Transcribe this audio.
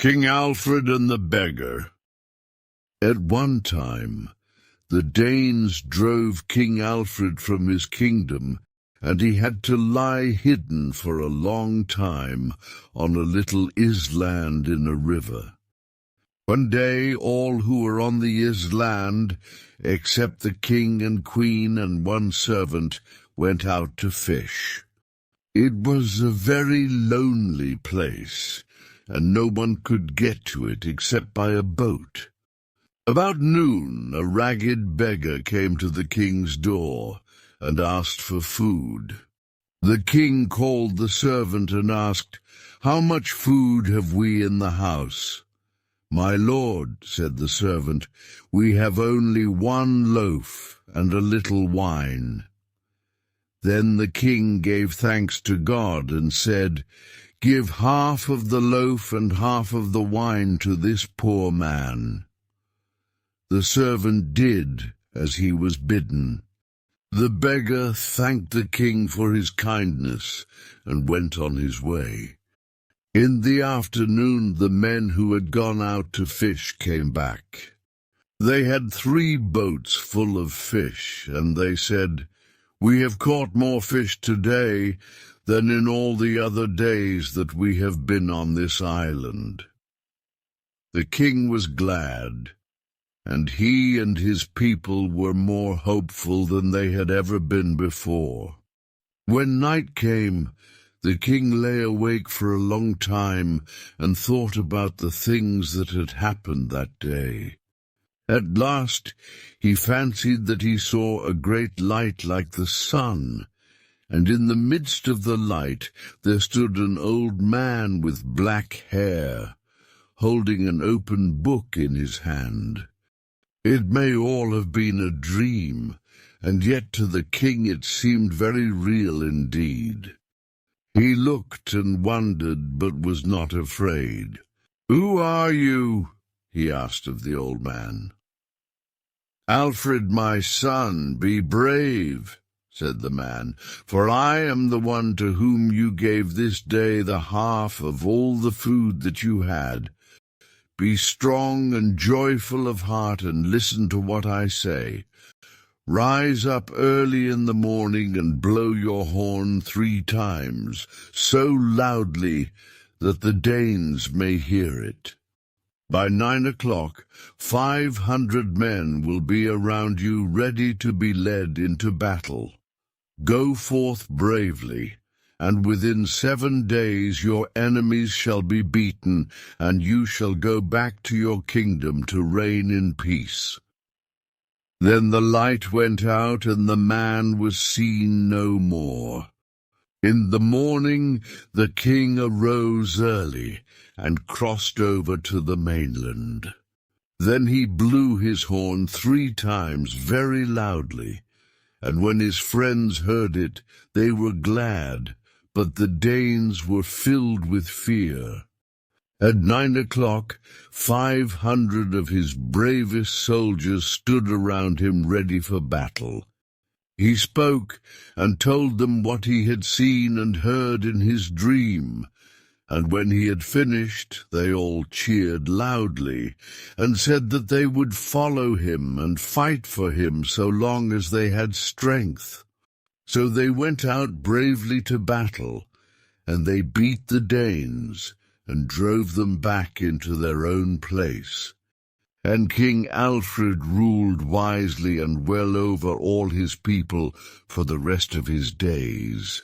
King Alfred and the Beggar. At one time, the Danes drove King Alfred from his kingdom, and he had to lie hidden for a long time on a little island in a river. One day all who were on the island, except the king and queen and one servant, went out to fish. It was a very lonely place, and no one could get to it except by a boat. About noon, a ragged beggar came to the king's door and asked for food. The king called the servant and asked, "How much food have we in the house?" "My lord," said the servant, "we have only one loaf and a little wine." Then the king gave thanks to God and said, "Give half of the loaf and half of the wine to this poor man." The servant did as he was bidden. The beggar thanked the king for his kindness and went on his way. In the afternoon, the men who had gone out to fish came back. They had 3 boats full of fish, and they said, "We have caught more fish today than in all the other days that we have been on this island." The king was glad, and he and his people were more hopeful than they had ever been before. When night came, the king lay awake for a long time and thought about the things that had happened that day. At last he fancied that he saw a great light like the sun, and in the midst of the light there stood an old man with black hair, holding an open book in his hand. It may all have been a dream, and yet to the king it seemed very real indeed. He looked and wondered, but was not afraid. "Who are you?" he asked of the old man. "Alfred, my son, be brave," said the man, "for I am the one to whom you gave this day the half of all the food that you had. Be strong and joyful of heart and listen to what I say. Rise up early in the morning and blow your horn 3 times, so loudly that the Danes may hear it. By 9 o'clock, 500 men will be around you, ready to be led into battle. Go forth bravely, and within 7 days your enemies shall be beaten, and you shall go back to your kingdom to reign in peace." Then the light went out, and the man was seen no more. In the morning the king arose early and crossed over to the mainland. Then he blew his horn 3 times very loudly, and when his friends heard it, they were glad, but the Danes were filled with fear. At 9 o'clock, 500 of his bravest soldiers stood around him ready for battle. He spoke and told them what he had seen and heard in his dream, and when he had finished, they all cheered loudly and said that they would follow him and fight for him so long as they had strength. So they went out bravely to battle, and they beat the Danes and drove them back into their own place. And King Alfred ruled wisely and well over all his people for the rest of his days.